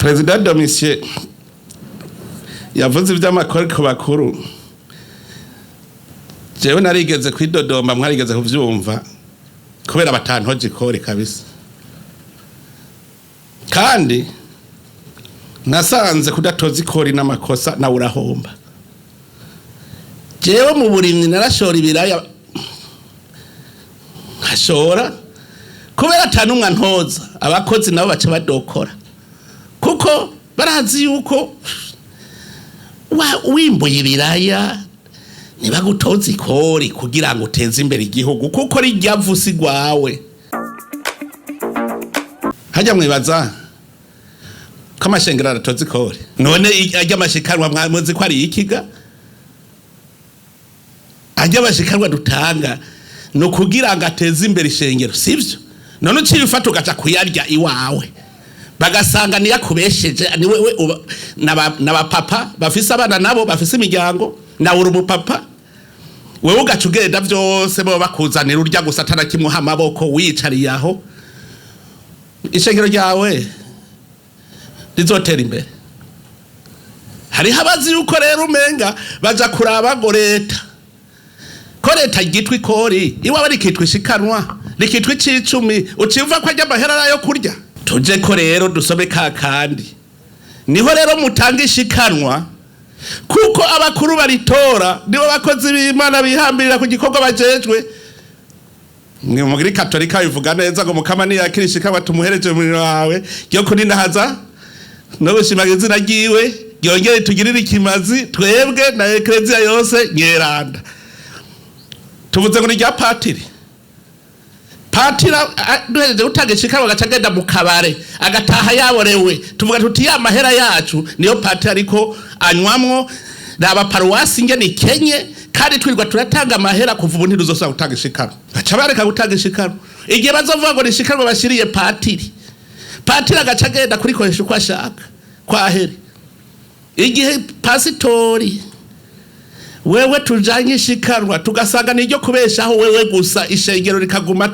Perezida Domisier yavuze ivy'amakori ku bakuru. Jewe narigeze kwidodomba mwarigeze kuvyumva kubera batantoje ikori kabisa. Kandi nasanze kudatoza ikori n'amakosa na urahomba. Jewe mu burimyi narashora ibiraya hashora kubera atanumwe ntoza abakozi nabo baca badokora kuko barazi yuko wimbuye ibiraya niba gutoza ikori kugira ngo uteze imbere igihugu kuko rijyavusi gwawe. Hajya mwibaza ko amashengero aratoza ikori none ajya amashikanwa mwamuzi ko ari ikiga ajya amashikanwa dutanga no kugira ngo ateze imbere ishengero sivyo none uciye ufata ugaca kuyarya iwawe bagasanga niya kubesheje ni wewe naba papa bafise abana nabo bafise imiryango na uri umupapa wewe ugaca ugenda vyose bo bakuzanira urya gusa atanakimuha amaboko wicariye aho ishengero ryawe rizotera imbere. Hariho abazi yuko rero umenga baja kuraba ngo leta ko leta igitwa ikori iwaba rikitwa ishikanwa rikitwa icicumi uciva ko ajya amahera yo kurya. Tuje ko rero dusome kakandi niho rero mutanga ishikanwa kuko abakuru baritora nibo bakozi b'Imana bihambirira ku gikorwa bajejwe. Mwe muri katolika bivuga neza ngo mukama ni yakirishika batumuhereje muri wawe ryo kunindahaza no gushimaga izina ryiwe yongere tugirire ikimazi twebwe na eklezia yose nyeranda. Tuvuze ngo ni rya patiri duhereje utanga ishikaro agacagenda mu kabare agataha yaborewe tuvuga tuti ya mahera yacu niyo patiri ariko anywamwo raba paruwasi ngene Kenye kandi twirwa turatanga mahera kuva ubu ntiruzosa gutanga ishikaro baca bareka gutanga ishikaro igihe bazovuga ngo ni ishikaro bashiriye patiri agacagenda kurikoresha uko ashaka kwahere. Igihe pasitori wewe tujanye ishikanwa tugasanga niryo kubeshaho wewe gusa ishengero rikaguma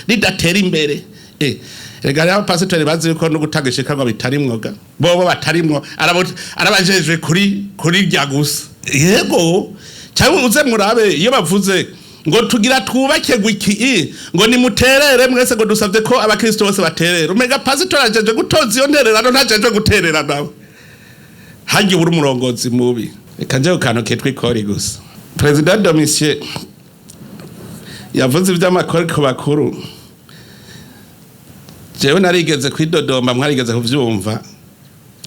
ridatera imbere. Rega rero pasitori bazi yuko no gutanga ishikanwa bitari mwoga bobo batarimwo arabajejwe kuri rya gusa. Yego cyangwa uze murabe iyo bavuze ngo tugira twubake gwiki ngo nimuterere mwese ngo dusavye ko abakristo bose baterera umega pasitori ajeje gutoza iyo ntererano ntajeje guterera nawe hagiye uri umurongozi mubi. Reka nje ukano kitwa ikori gusa. Perezida Domisier yavuze ivy'amakori ku bakuru. Jewe narigeze kwidodomba mwarigeze kuvyumva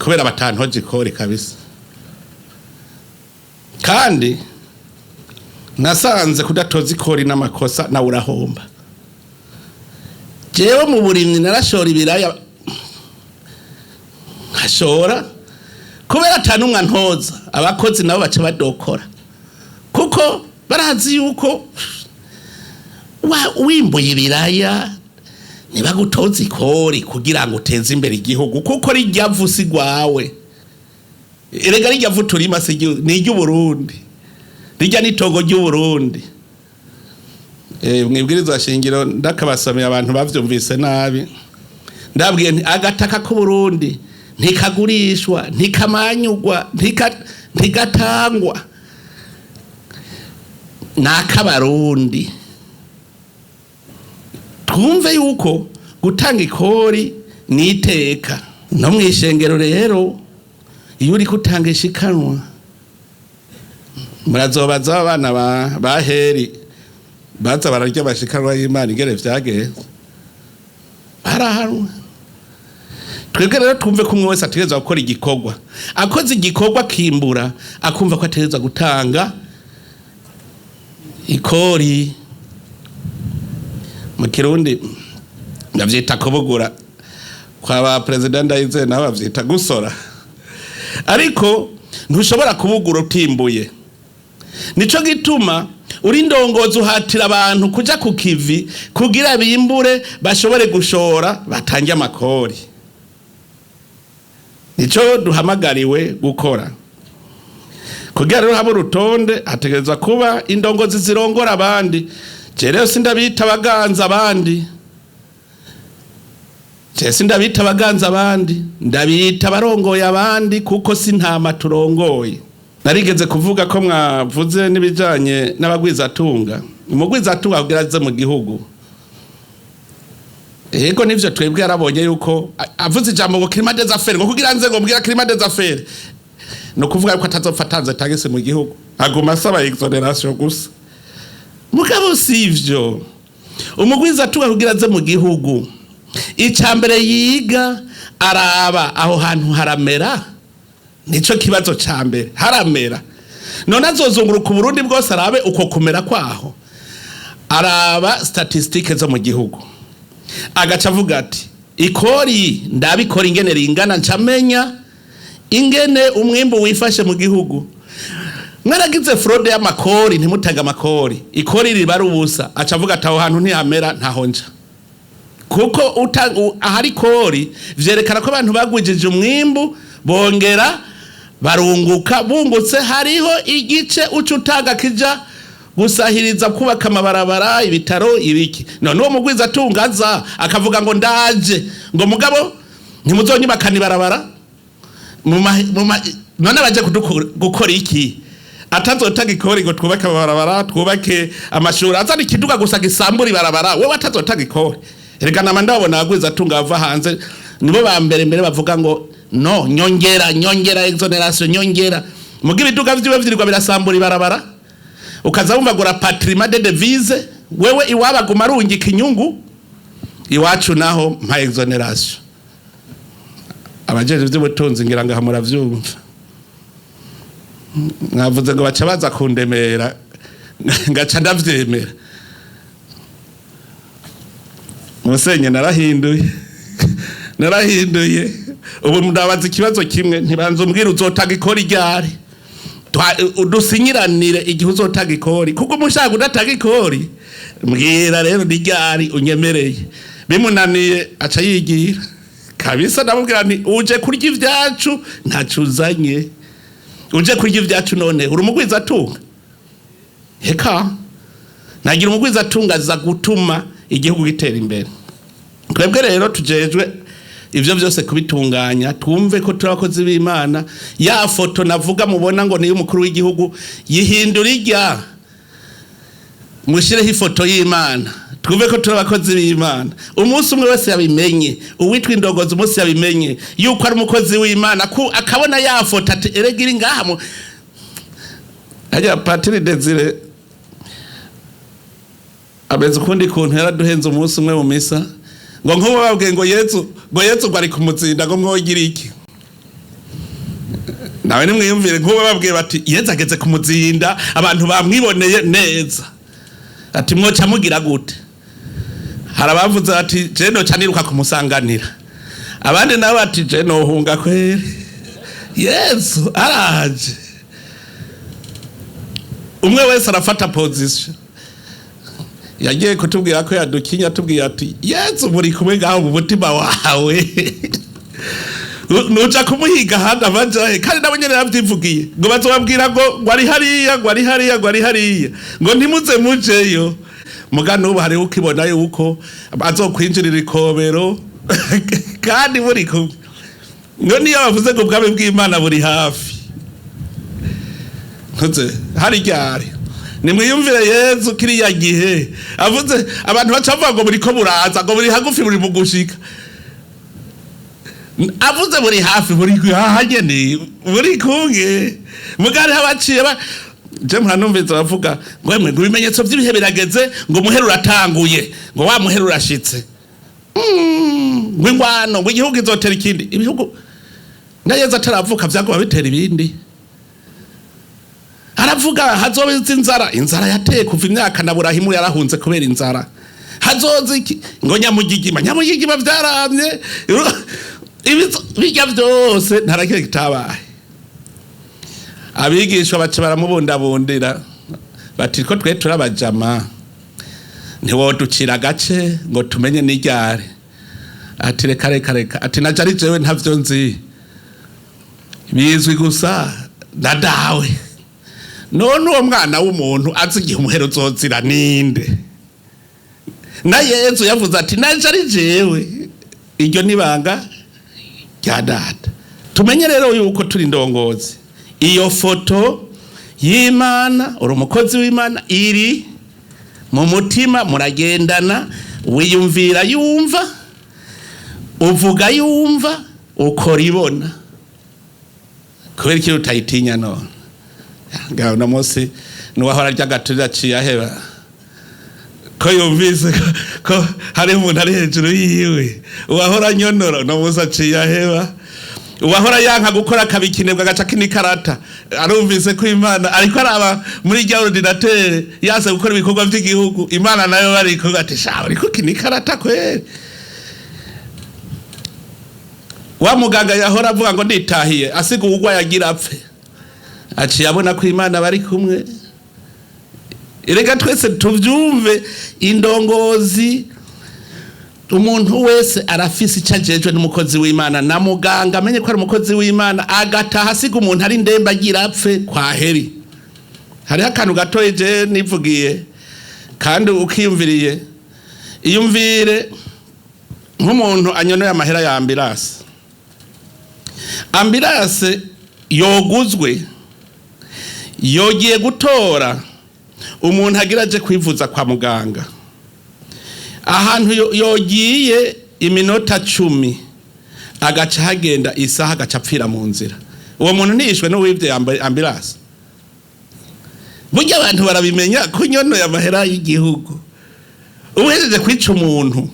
kubera batantoje ikori kabisa. Kandi nasanze kudatoza ikori n'amakosa na urahomba. Jewe mu burimyi narashora ibiraya hashora kubera atanumwe ntoza abakozi nabo baca badokora kuko barazi yuko wimbuye ibiraya niba gutoza ikori kugira ngo uteze imbere igihugu kuko rijyavusi gwawe. Erega rijyavu turima ni ry'Uburundi rijya n'itongo ry'Uburundi. Mwibwiriza shingiro ndakabasomeye abantu bavyumvise nabi ndabwiye nti agataka ku Burundi ntikagurishwa ntikamanyugwa ntigatangwa n'akabarundi. Twumve yuko gutanga ikori niteka no mwishengero rero iyo uri kutanga ishikanwa murazobaza abana baheri baza bararya bashikanwa y'Imana ingere vyageze barahanwa. Twebwe rero twumve ko umwe wese ategerezwa gukora igikorwa akoze igikorwa kimbura akumva ko ategerezwa gutanga ikori. Mu Kirundi bavyita kubugura kwa ba president ndayize naho bavyita gusora ariko ntushobora kubugura utimbuye. Nico gituma uri ndongozi uhatira abantu kuja ku kivi kugira bimbure bashobore gushora batange amakori. Nico duhamagariwe gukora kugira rero habo rutonde hategerezwa kuba indongozi zirongora abandi. Jereo sindabita baganza abandi Cese ndabita abaganza abandi, ndabita abarongoye abandi kuko si ntama turongoye. Narigeze kuvuga ko mwavuze n'ibijanye n'abagwizatunga. Umugwizatunga kugira aze mu gihugu. Ego nivyo twebwe yarabonye yuko avuze ijambo ngo climat des affaires ngo kugira nze ngo mbwira climat des affaires. No kuvuga yuko atazofatanze tagese mu gihugu. Aguma asaba exoneration gusa. Mugabo sivyo. Umugwizatunga kugira aze mu gihugu. Icambere yiga araba aho hantu haramera. Nico kibazo cambere haramera. None azozunguruka Burundi bwose arabe uko kumera kwaho. Araba statistiques zo mu gihugu. Agaca avuga ati ikori ndabikora ingene ringana ncamenya ingene umwimbu wifashe mu gihugu. Mwaragize fraude y'amakori ntimutaga amakori. Ikori riba rubusa. Aca avuga ati aho hantu ntihamera ntaho nja. Kuko ahari kori vyerekana ko abantu bagwijije umwimbu bongera barunguka bungutse hariho igice ucutanga kija gusahiriza kubaka amabarabara ibitaro ibiki. None uwo mugwiza tungaza akavuga ngo ndaje ngo mugabo ntimuzonyubakana ibarabara none baje gukora iki atazotanga ikori ngo twubake amabarabara twubake amashuri azana ikiduga gusa gisambura ibarabara wewe atazotanga ikori. Erega namanda babona agwiza tunga bava hanze nibo ba mbere bavuga ngo no nyongera exoneration nyongera mugihe biduga vyiwe vyirirwa birasambura ibarabara ukaza wumva gura patrimoine de devise wewe iwaba gumarungika inyungu iwacu naho mpa exoneration. Abajeje vy'ubutunzi ngira ngo hamura vyumva mwavuze ngo baca baza kundemera ngaca ndavyemera. Musenye narahinduye ubu ndabaza ikibazo kimwe ntibanze umbwira uzotaga ikori ryari udusinyiranire igihe uzotaga ikori kuko umushaka udataga ikori mbwira rero ni ryari unyemereye. Bimunaniye aca yigira kabisa ndamubwira nti uje kurya ivyacu ntacuzanye uje kurya ivyacu none uri umugwiza atunga heka nagira umugwiza atunga aza gutuma igihugu gitera imbere. Twebwe rero tujejwe ivyo vyose kubitunganya twumve ko turabakozi b'Imana. Ya foto navuga mubona ngo ni umukuru w'igihugu yihindura irya mushireho ifoto y'Imana twumve ko turabakozi b'Imana. Umunsi umwe wese yabimenye uwitwa indongozi umunsi yabimenye yuko ari umukozi w'Imana ku akabona ya foto ati eregiri ngaha mu ajya Patiri Desire abeze kundi kuntu yaraduhenze umunsi umwe mu misa ngo nkubo babwiye ngo Yesu bari kumutsinda ngo mwogira iki. Nawe nimwiyumvire nkubo babwiye bati Yesu ageze kumutsinda abantu bamwiboneye neza ati mwoca mugira gute. Harabavuze ati je no caniruka kumusanganira abandi nabo ati je no hunga kweri Yesu araje. Umwe wese arafata position. Yagiye kutubwira ko yadukinya tubwira ati Yesu muri kumwe ngaho mu mutima wawe nuca kumuhiga handi avajahe kandi nabo nyene yavyivugiye ngo bazobabwira ngo ari hariya ngo ntimuze mujeyo mugano ubu hari ukibona yuko azokwinjirira ikobero kandi buri kumwe ngo niyo bavuze ngo bwabe bw'Imana buri hafi ntuze hari ryari nimwiyumvire Yesu kiriya gihe avuze abantu bacavuga ngo muri ko buraza ngo buri hagufi muri mugushika avuze buri hafi buri hahanyene buri kunge mugari habaciye je mwanumviza bavuga ngo emwe ngo ibimenyetso by'ibihe birageze ngo muheru ratanguye ngo wa muheru rashitse ngwingwano ngo igihugu izotera ikindi ibihugu na Yesu ataravuka vyago bitera ibindi. Aravuga hazobiza inzara yateye kuva imyaka na Burahimu yarahunze kubera inzara hazoza iki ngo nyamugigima vyaramye bijya vyose ntarakire kitabaye. Abigishwa bace baramubundabundira bati ko twe turabajama ntiwoducira gace ngo tumenye n'iryari. Ati reka ati najari jewe ntavyo nzi bizwi gusa dadawe. None uwo mwana w'umuntu azi igihe umuhero uzozira ninde. Na Yesu yavuze ati naje ari jewe iryo nibanga rya data. Tumenye rero yuko turi ndongozi. Iyo foto y'Imana, uri umukozi w'Imana, iri mu mutima, muragendana, wiyumvira yumva, uvuga yumva, ukora ibona. Kubera iki utayitinya none? Ngaho no munsi nuwahora ry'agaturira ciyaheba. Ko yumvise ko hari umuntu ari hejuru yiwe. Uwahora nyonora no munsi ciyaheba. Uwahora yanka gukora kabikinebwa gaca kinikarata. Arumvise ko Imana ariko araba muri rya ordinateur yase gukora ibikorwa by'igihugu. Imana nayo bari ko gatisha ariko kinikarata kweri. Wa muganga yahora avuga ngo nditahiye asiga ugwa yagira apfe. Aciye abona ko Imana bari kumwe. Erega twese tuvyumve indongozi. Umuntu wese arafise icajejwe n'umukozi w'Imana, na muganga amenye ko ari umukozi w'Imana agataha asiga umuntu ari ndemba agira apfe kwa heri. Hari akantu gatoye je nivugiye kandi ukiyumviriye. Iyumvire nk'umuntu anyonoye amahera ya ambulance. Ambulance yoguzwe yogiye gutora umuntu agiraje kwivuza kwa muganga. Ahantu yogiye iminota 10 agaca hagenda isaha agaca pfira mu nzira. Uwo muntu nishwe no wivye ambulance. Burya abantu barabimenya ko nyono ya mahera y'igihugu. Uhejeje kwica umuntu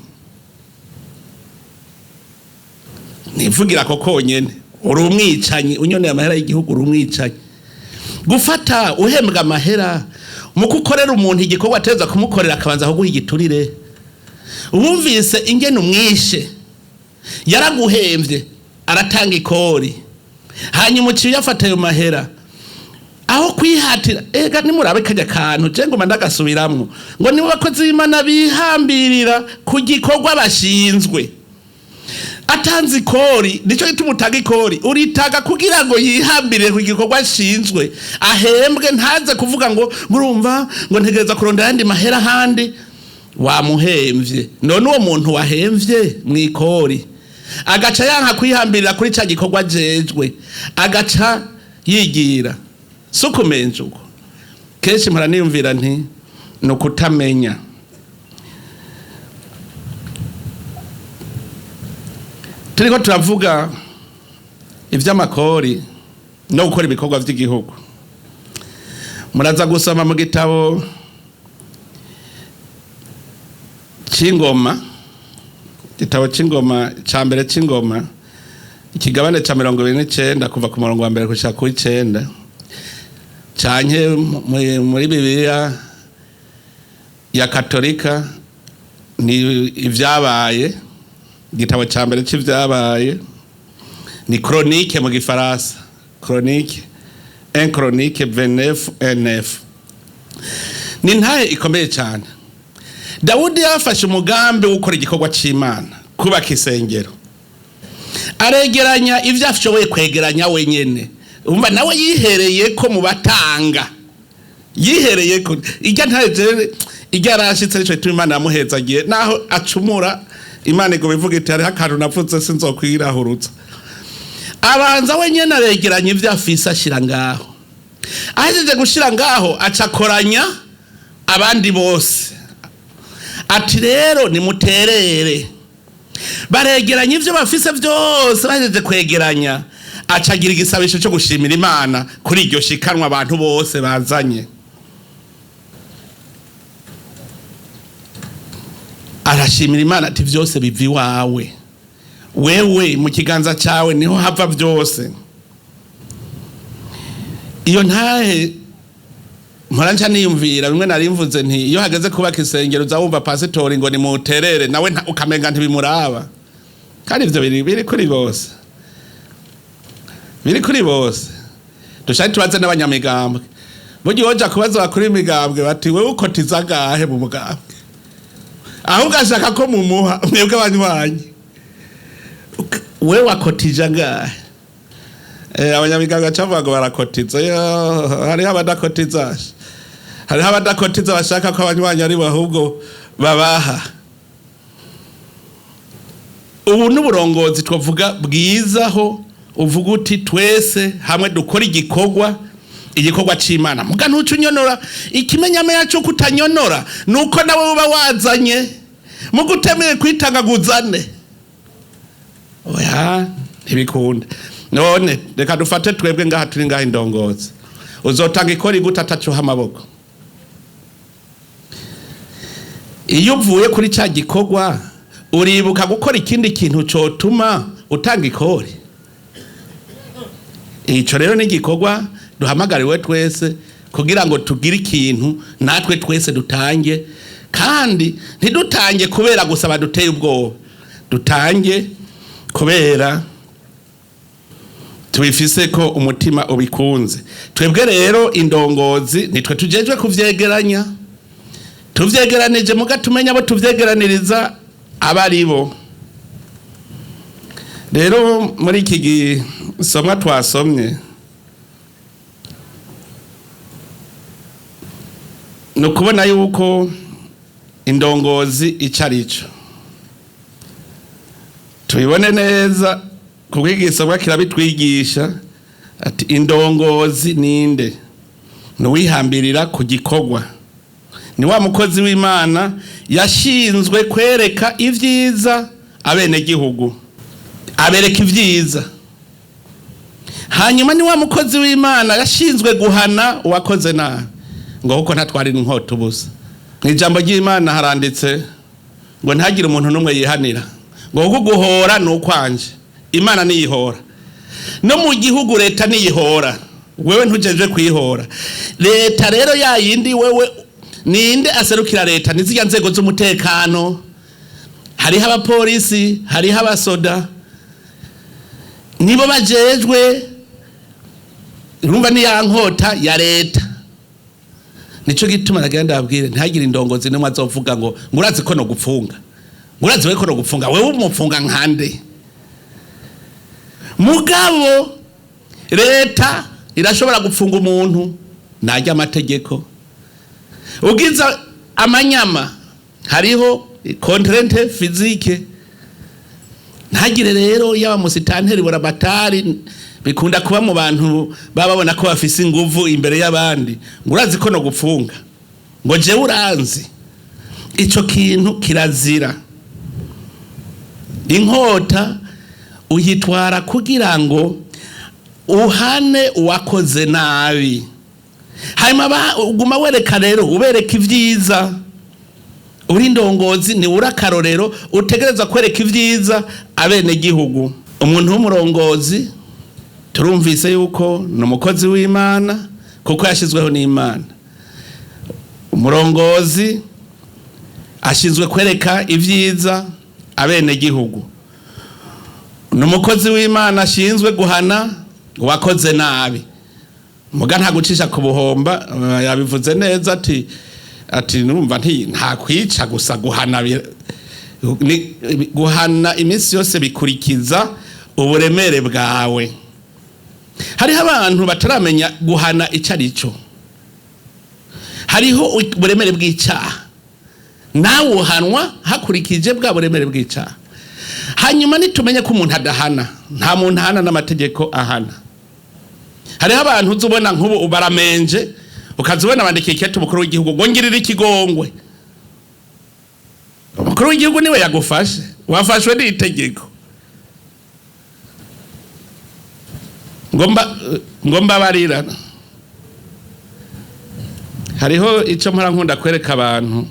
nivugira ko konyene uri umwicanyi, unyone ya mahera y'igihugu uri umwicanyi. Gufata uhembwa amahera mu kukorera umuntu igikorwa ateza kumukorera akabanza kuguha igiturire. Ubumvise ingene umwishe yaraguhemvye aratanga ikori, hanyuma uciye afata ayo mahera aho kwihatira. Ega nimurabe kajya kantu je ngo mandagasubiramwo ngo nibo bakozi b'Imana bihambirira ku gikorwa bashinzwe. Atanze ikori nico gituma utaga ikori, uritaga kugira ngo yihambire ku gikorwa ashinzwe ahembwe, ntaze kuvuga ngo murumva ngo ntegereza kurondera andi mahera handi. Wamuhemvye none uwo muntu wahemvye mwikori agaca yanka kwihambirira kuri ca gikorwa jejwe agaca yigira. Sukumenje uko kenshi mpora niyumvira nti no kutamenya. Turiko turavuga ivy'amakori no gukora ibikorwa vy'igihugu. Muraza gusoma mu gitabo c'ingoma, gitabo c'ingoma ca mbere c'ingoma, ikigabane ca 29 kuva ku murongo wa mbere gushika ku 9, canke muri Bibiliya ya Katolika ni ivyabaye. Igitabo ca mbere c'ivyabaye ni chronique mu gifaransa, chronique, un chronique 29:9. Ni ntahe ikomeye cyane. Dawudi yafashe umugambi wo gukora igikorwa c'Imana, kubaka isengero. Aregeranya ivyo afishoboye kwegeranya wenyene. Umva nawe yihereye ko mu batanga. Yihereye ko ijya ntaje ijya arashitse ico ituma Imana yamuhezagiye naho acumura. Imana ngo bivuga iti hari akantu napfutse sinzokwirahurutsa. Abanza wenyene aregeranya ivyo afisa ashira ngaho. Ahejeje gushira ngaho acakoranya abandi bose. Ati rero nimuterere. Baregeranya ivyo bafise vyose, bahejeje kwegeranya acagira igisabisho cyo gushimira Imana kuri iryo shikanwa abantu bose bazanye. Arashimira Imana ati vyose bivi wawe, wewe mu kiganza cyawe niho hava vyose. Iyo ntahe mporanca niyumvira bimwe narimvuze nti iyo hageze kubaka isengero uzawumva pasitori ngo nimuterere nawe ukamenga ntibimuraba. Kandi ivyo biri kuri bose, biri kuri bose. Dushaka tubaze n'abanyamigambwe. Buryo hoja kubaza bakuri imigambwe bati wewe ukotiza gahe mu mugambwe? Ahubwo ashaka ko mumuha mwebwe abanywanyi. Wewe wakotija gahe? Abanyamigambwe cavuga ngo barakotiza. Hari abadakotiza. Hari abadakotiza bashaka ko abanywanyi ari bahubwo babaha. ubu n'uburongozi twavuga bwizaho uvuga uti twese hamwe dukora igikorwa c'Imana muga ntucu nyonora ikimenyamenya cyo kutanyonora nuko nawe uba wazanye mu gutemeye kwitangaguzane oya ntibikunda none reka dufate twebwe ngaha turi ngaha indongozi uzotanga ikori gutatacho amaboko iyo uvuye kuri ca gikorwa uribuka gukora ikindi kintu cotuma utanga ikori ico rero ni igikorwa duhamagariwe twese kugira ngo tugire ikintu natwe twese dutange kandi ntidutange kubera gusa baduteye ubwoba dutange kubera tubifise ko umutima ubikunze twebwe rero indongozi nitwe tujejwe kuvyegeranya tuvyegeranije muga tumenya abo tuvyegeraniriza abaribo rero muri iki gisomwa twasomye nukubona yuko indongozi icarico tubibone neza kubwigisomwa kirabitwigisha ati indongozi ninde nuwihambirira ku gikorwa ni wa mukozi w'Imana yashinzwe kwereka ivyiza abenegihugu abereka ivyiza hanyuma ni wa mukozi w'Imana yashinzwe guhana uwakoze nabi ngo kuko ntatwari inkota ubusa mw'ijambo ry'Imana haranditse ngo ntagire umuntu n'umwe yihanira ngo kuko guhora nukwanje Imana niyihora no mu gihugu leta niyihora wewe ntujeje kwihora leta rero yayindi wewe ninde aserukira leta nizijya nzego z'umutekano hariho abapolisi hariho abasoda nibo bajejwe urumva ni ya nkota ya leta nico gituma nagenda abwire ntagire indongozi nimwe azovuga ngo ngurazi ko no gupfunga ngurazi we ko no gupfunga wewe umupfunga nkande mugabo leta irashobora gupfunga umuntu najya amategeko ugiza amanyama hariho contrainte physique ntagire rero yaba musitanteri borabatari bikunda kuba mu bantu bababona ko bafise inguvu imbere y'abandi ngurazi ko no gupfunga ngo je uranzi ico kintu kirazira inkota uyitwara kugira ngo uhane uwakoze nabi hanyuma uguma wereka rero ubereka ivyiza uri ndongozi ni urakarorero utegereza kwereka ivyiza abenegihugu umuntu w'umurongozi turumvise yuko n'umukozi w'Imana kuko yashizweho n'Imana umurongozi ashizwe kwereka ivyiza abenegihugu n'umukozi w'Imana ashinzwe guhana uwakoze nabi muga nta gucisha ku buhomba yabivuze neza ati numva nta kwica gusa guhana iminsi yose bikurikiza uburemere bwawe hariho abantu bataramenya guhana icarico hariho uburemere bw'icyaha nawe uhanwa hakurikije bwa buremere bw'icyaha hanyuma nitumenye ko umuntu adahana nta muntu ahana n'amategeko ahana hariho abantu uzubona nk'ubu baramenje ukazubona bandikiye ikete umukuru w'igihugu ngo ngirire ikigongwe umukuru w'igihugu niwe yagufashe wafashwe n'itegeko ngomba barira hariho ico mpora nkunda kwereka abantu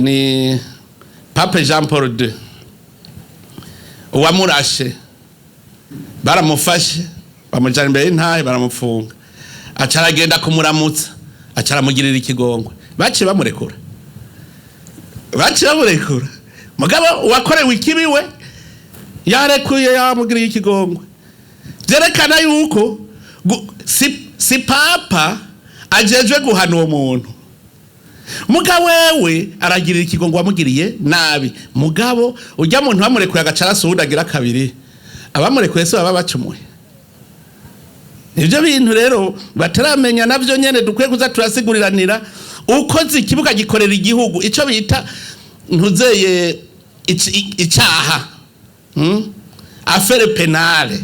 ni Pape Jean Paul II uwamurashe baramufashe bamujana imbere y'intahe baramufunga acaragenda kumuramutsa acaramugirira ikigongwe baciye bamurekura mugabo uwakorewe ikibiwe yarekuye yamugiriye ikigongwe vyerekana yuko si papa ajejwe guhana uwo muntu mugabo wewe aragirira ikigongwe amugiriye nabi mugabo urya muntu bamurekuye agacara sudagira kabiri abamurekuye se baba bacumuye ivyo bintu rero bataramenya navyo nyene dukwiye kuza turasiguriranira ukoze ikibuga gikorera igihugu ico bita ntuzeye icaha affaire penale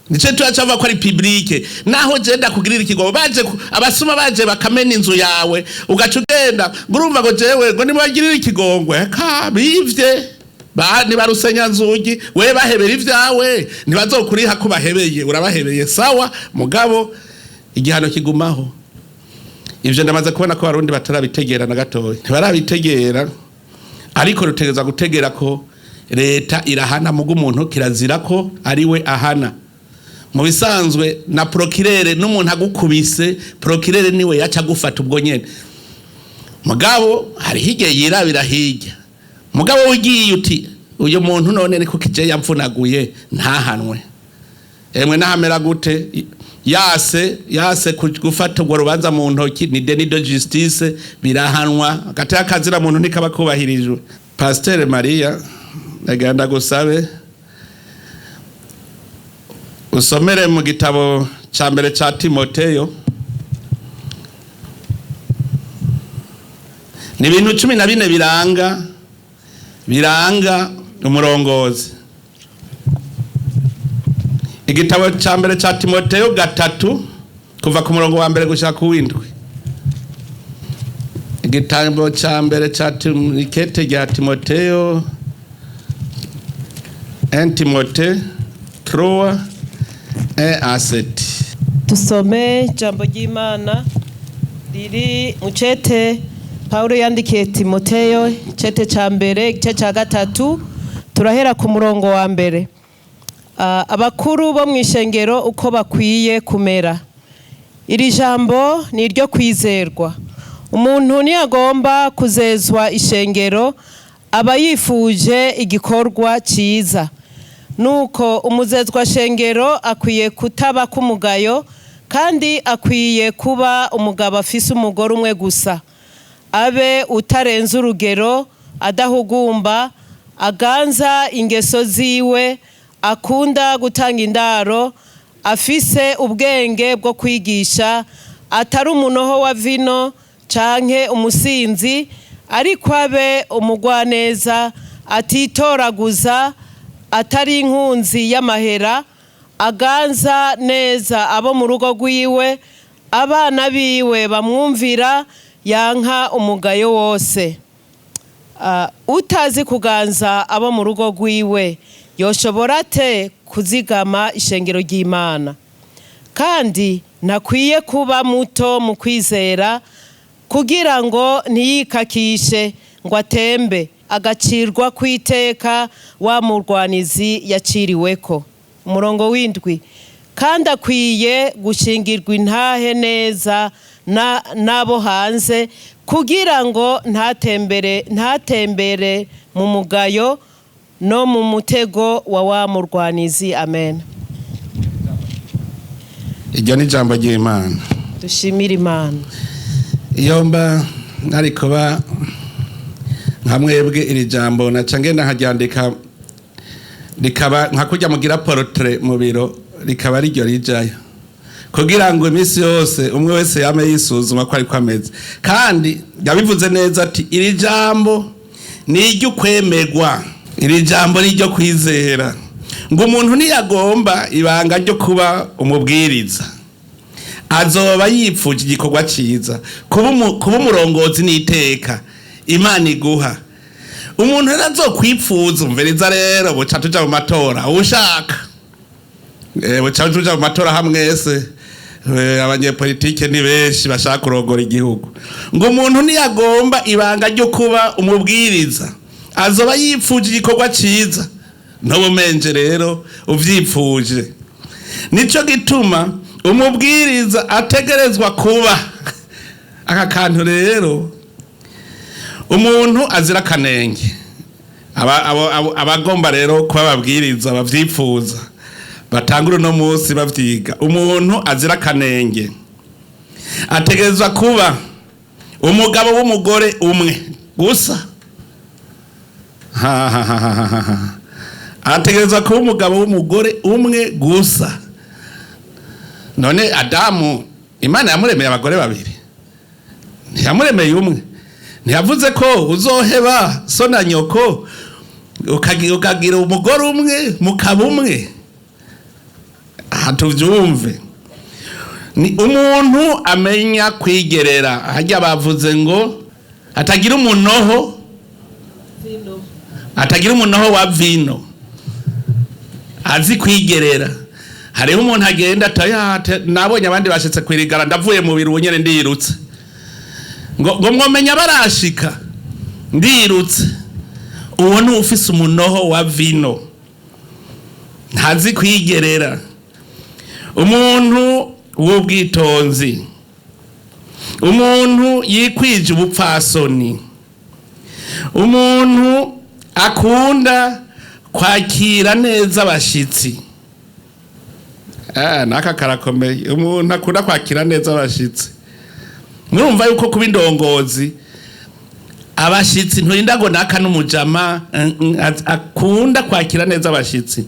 nice turacava ko ari publique naho jenda kugirira ikigo baje abasuma baje bakamena inzu yawe ugaca ugenda ngurumva ngo jewe ngo nimubagirira ikigongwe ka bivye bani barusenya nzugi we bahebera ivyawe ntibazokuriha ko bahebeye urabahebeye sawa mugabo igihano kigumaho. Ivyo ndamaze kubona ko Barundi batarabitegera na gatoya ntibarabitegera ariko rutegeza gutegera ko leta irahana mugu umuntu kirazira ko ari we ahana. Mu bisanzwe na procureur n'umuntu agukubise procureur niwe yaca gufata ubwo nyene mugabo hari hige yirabira hirya mugabo ugiye uti uyu muntu none niko kije yamfunaguye ntahanwe emwe nahamera gute yase gufata ubwo rubanza mu ntoki ni déni de justice birahanwa agati akazira muntu nikaba kubahirijwe. Pasteur Maria naganda gusabe usomere mu gitabo ca mbere ca Timoteyo ni ibintu 14 biranga umurongozi. Igitabo ca mbere ca Timoteyo 3 kuva ku murongo wa mbere gushaka ku w'indwi. Igitabo ca mbere ca Ikete rya Timoteyo 1 Timote 3 aseti. Tusome jambo ry'Imana riri mu cete Paulo yandikiye Timoteyo cete ca mbere igice ca 3 turahera ku murongo wa mbere. Abakuru bo mw'ishengero uko bakwiye kumera. Iri jambo ni iryo kwizerwa. Umuntu ni agomba kuzezwa ishengero aba yifuje igikorwa ciza. Nuko umuzezwa shengero akwiye kutaba kumugayo kandi akwiye kuba umugabo afise umugore umwe gusa. Abe utarenza urugero adahugumba aganza ingeso ziwe akunda gutanga indaro afise ubwenge bwo kwigisha atari umunoho wa vino canke umusinzi ariko abe umugwaneza atitoraguza atari inkunzi y'amahera aganza neza abo mu rugo rwiwe abana biwe bamwumvira yanka umugayo wose. Utazi kuganza abo mu rugo rwiwe yoshobora ate kuzigama ishengero ry'Imana? Kandi ntakwiye kuba muto mu kwizera kugira ngo ntiyikakishe ngo atembe agacirwa kwiteka wa murwanizi yaciriweko. Umurongo w'indwi. Kandi akwiye gushingirwa intahe neza nabo hanze kugira ngo ntatembere mu mugayo no mu mutego wa murwanizi. Amen. Iryo ni jambo ry'Imana. Dushimira Imana. Iyo mba ariko ba nkamwebwe iri jambo naca ngenda nkaryandika rikaba nka kujya mugira portrait mu biro rikaba ari ryo rijayo kugira ngo iminsi yose umwe wese yame yisuzuma ko ari kwameze kandi yabivuze neza ati iri jambo ni iryo kwemerwa iri jambo ni iryo kwizera ngo umuntu niyagomba ibanga ryo kuba umubwiriza azoba yipfuje igikorwa ciza kuba umurongozi n'iteka Imana iguha. Umuntu azokwipfuza umviriza rero buca tuja mu matora ushaka buca tuja mu matora hamwese abanyepolitike ni benshi bashaka kurongora igihugu ngo umuntu niyagomba ibanga ryo kuba umubwiriza azoba yipfuje igikorwa ciza n'ubumenje rero uvyipfuje nico gituma umubwiriza ategerezwa kuba aka kantu rero umuntu azira kanenge abagomba rero kuba babwiriza bavyipfuza batangura no munsi bavyiga umuntu azira kanenge ategerezwa kuba umugabo w'umugore umwe gusa ategerezwa kuba umugabo w'umugore umwe gusa. None Adamu Imana yamuremeye abagore babiri ntiyamuremeye umwe ntiyavuze ko uzoheba so na nyoko ukagira umugore umwe mukaba umwe. Aha tuvyumve, ni umuntu amenya kwigerera. Harya bavuze ngo atagira umunoho wa vino, azi kwigerera. Hariho umuntu agenda atayate, nabonye abandi bashitse kwirigara, ndavuye mu biru nyene ndirutse, ngo mwomenya barashika ndirutse. Uwo ni ufise umunoho wa vino, ntazi kwigerera. Umuntu w'ubwitonzi, umuntu yikwije ubupfasoni, umuntu akunda kwakira neza abashitsi. Naka karakomeye, umuntu akunda kwakira neza abashitsi. Murumva yuko kuba indongozi abashitsi nturinda ngo naka n'umujama, akunda kwakira neza abashitsi.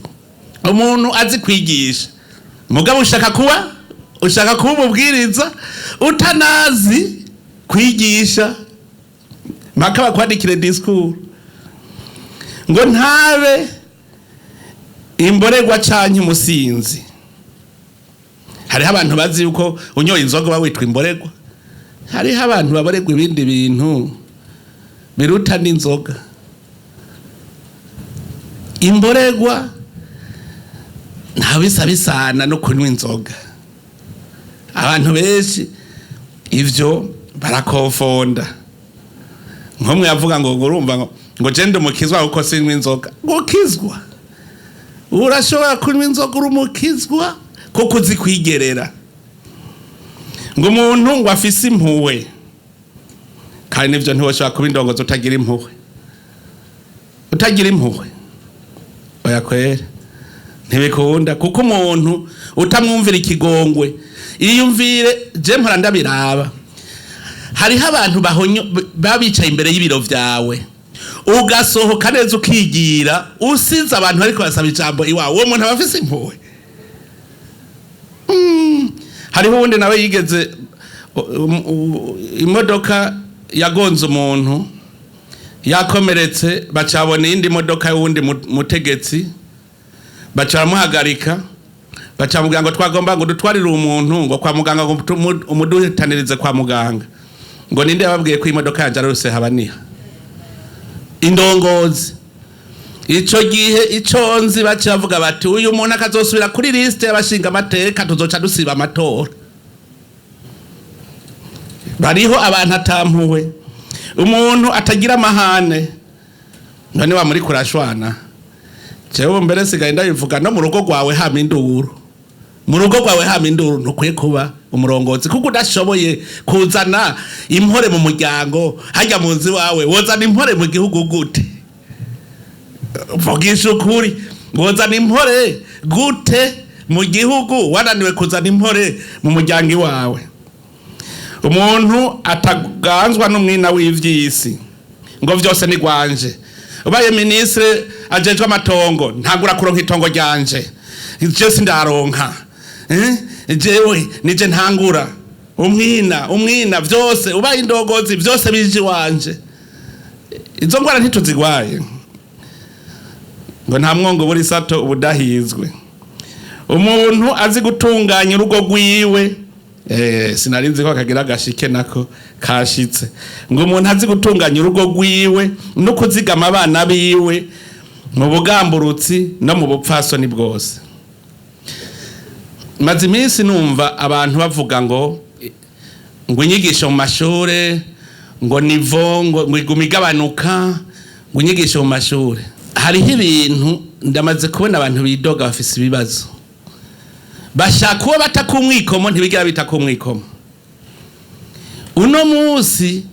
Umuntu azi kwigisha, mugabo ushaka kuba umubwiriza utanazi kwigisha, mpaka bakwandikire discours ngo ntabe imborerwa canke umusinzi. Hariho abantu bazi yuko unyoye inzoga bawitwa imborerwa. Hariho abantu baborerwa ibindi bintu biruta n'inzoga. Imborerwa ntabisa bisana no kunywa inzoga. Abantu benshi ivyo barakofonda. Nkomwe yavuga ngo urumva ngo jende umukizwa uko sinywa inzoga. Gukizwa, urashobora kunywa inzoga urumukizwa kuko uzi kwigerera. Ngo umuntu ngo afise impuhwe, kandi nivyo ntiwoshobora kuba indongozi utagira impuhwe. Utagira impuhwe oya kwera ntibikunda, kuko umuntu utamwumvira ikigongwe. Iyumvire je mpora ndabiraba, hariho abantu babicaye imbere y'ibiro vyawe, ugasohoka neza ukigira, usize abantu ariko basaba ijambo iwawe. Uwo muntu abafise impuhwe. Hariho uwundi nawe yigeze imodoka yagonze umuntu yakomeretse, bacabona iyindi modoka y'uwundi mutegetsi, bacamuhagarika, bacamubwira ngo twagomba ngo dutwarire umuntu ngo kwa muganga, ngo umuduhitanirize kwa muganga. Ngo ninde yababwiye ko imodoka yaje arose habaniha? Indongozi. Ico gihe iconzi bacavuga bati uyu muntu akazosubira kuri liste y'abashinga amateka, tuzoca dusiba amatora. Bariho abantu atampuwe, umuntu atagira amahane. None wa muri kurashwana, jewe mbere sigaye ndabivuga, no mu rugo rwawe hama induru. Mu rugo rwawe hama induru ntukwiye kuba umurongozi, kuko udashoboye kuzana impore mu muryango. Hajya mu nzi wawe wozana impore mu gihugu gute? Vugisha ukuri, wozana impore gute mu gihugu wananiwe kuzana impore mu muryango wawe? Umuntu ataganzwa n'umwina w'ivyisi ngo vyose ni gwanje. Ubaye ministre ajejwe amatongo, ntagura kuronka itongo ryanje, je sindaronka. Jewe nije ntangura umwina vyose. Ubaye indongozi vyose bije wanje. Izo ngwara ntituzigwaye, ngo nta mwongo buri sato ubudahizwe. Umuntu azi gutunganya urugo rwiwe, sinarinzi ko akagira agashike nako kashitse. Ngo umuntu azi gutunganya urugo rwiwe no kuzigama abana biwe mu bugamburutsi no mu bupfasoni bwose. Maze iminsi numva abantu bavuga ngo inyigisho mu mashure, ngo nivo, ngo igumigabanuka, ngo inyigisho mu mashure. Hariho ibintu ndamaze kubona abantu bidoga bafise ibibazo, bashaka uwo batakumwikomo ntibigira bitakumwikomo. Uno munsi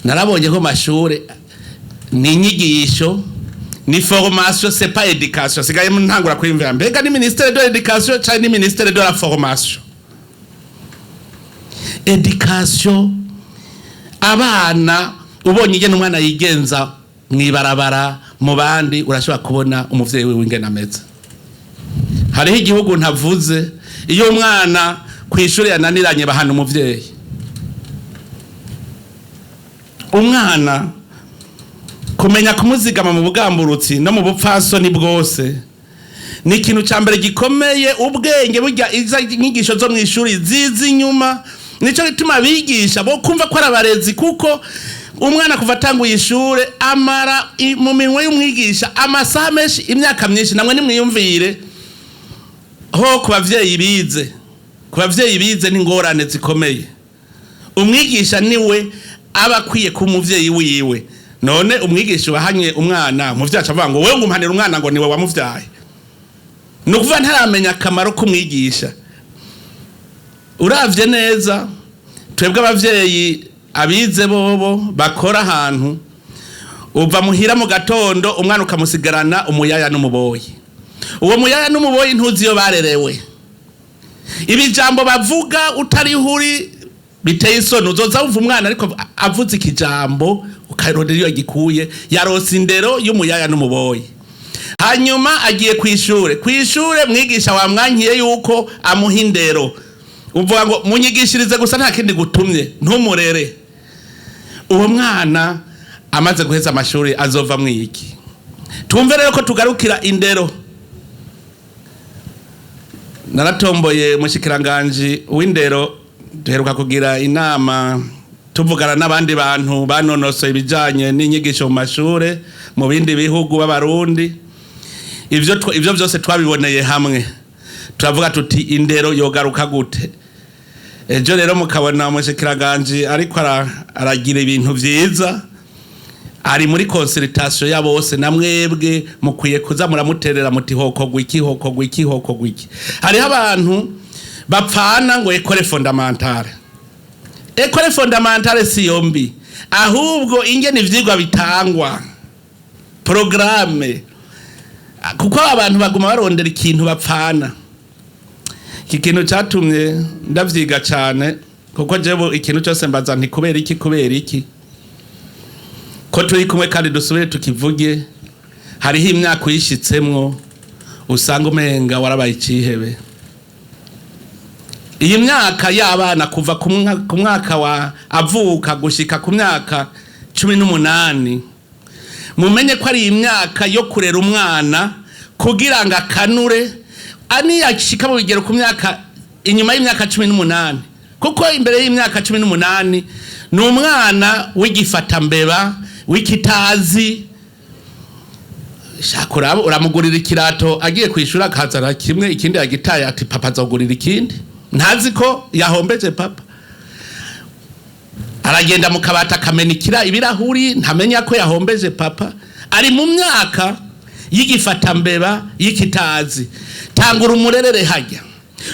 narabonye ko mashure ni inyigisho, ni formation, c'est pas éducation. Sigaye ntangura kwimvira mbega ni ministère de l'éducation cyangwa ni ministère de la formation. Education, abana ubonye igene umwana yigenza mwibarabara mu bandi, urashobora kubona umuvyeyi wewe ingena ameze. Hariho igihugu ntavuze, iyo umwana kw'ishure yananiranye bahana umuvyeyi. Umwana kumenya kumuzigama mu bugamburutsi no mu bupfasoni bwose ni ikintu cya mbere gikomeye. ubwenge burya inyigisho zo mu ishuri zizi inyuma, nicyo gituma bigisha bo kumva ko ari abarezi, kuko umwana kuva atanguye ishure amara mu minwe y'umwigisha amasaha menshi, imyaka myinshi. Namwe nimwiyumvire ho ku bavyeyi bize n'ingorane zikomeye. Umwigisha niwe aba akwiye ku muvyeyi wiwe. None umwigisha ubahanye umwana, umuvyeyi acavuga ngo wewe ngumpanira umwana ngo niwe wamuvyaye. Nukuvuga ntaramenya akamaro k'umwigisha. Uravye neza twebwe abavyeyi abize bobo bakora ahantu, uva muhira mu gatondo umwana ukamusigarana umuyaya n'umuboyi. Uwo muyaya n'umuboyi ntuzi iyo barerewe. Ibijambo bavuga utari huri biteye isoni. Uzoza wumva umwana ariko avuze ikijambo ukayirondera iyo gikuye, yarose indero y'umuyaya n'umuboyi. Hanyuma agiye kwishure mwigisha wamwankiye yuko amuha indero, uvuga ngo munyigishirize gusa nta kindi gutumye, ntumurere. Uwo mwana amaze guheza amashuri azova mwiki? Twumve rero ko tugarukira indero. Naratomboye mushikiranganje w'indero, duheruka kugira inama tuvugana n'abandi bantu banonosoye ibijanye n'inyigisho mu mashure mu bindi bihugu b'Abarundi. Ivyo byose twabiboneye hamwe, turavuga tuti indero yogaruka gute. Ejo rero mukabona umushikiranganje ariko aragira ibintu vyiza, ari muri consultation ya bose, na mwebwe mukwiye kuza muramuterera muti hokogwa iki. Hariho abantu bapfana ngo ekole fondamentale. Ekole fondamentale si yombi, ahubwo ingene ivyigwa bitangwa, programme, kuko abantu baguma barondera ikintu bapfana. Iki kintu cyatumye ndavyiga cyane, kuko jewe ikintu cyose mbaza nti kubera iki ko turi kumwe kandi dusubire tukivuge. Hariho imyaka uyishitsemwo usanga umenga warabaye ikihebe. Iyi myaka y'abana kuva ku mwaka wa avuka gushika ku myaka 18, mumenye ko ari imyaka yo kurera umwana kugira ngo akanure aniyashika mu bigero ku myaka inyuma y'imyaka 18, kuko imbere y'imyaka 18 ni umwana w'igifata mbeba, w'ikitazi. Shakura uramugurira ikirato agiye kwishura akazana kimwe, ikindi yagitaye ati papa azogurira ikindi, ntazi ko yahombeje papa. Aragenda mu kabata akamenikira ibirahuri, ntamenya ko yahombeje papa. Ari mu myaka y'igifata mbeba, y'ikitazi. Tangura umurerere hajya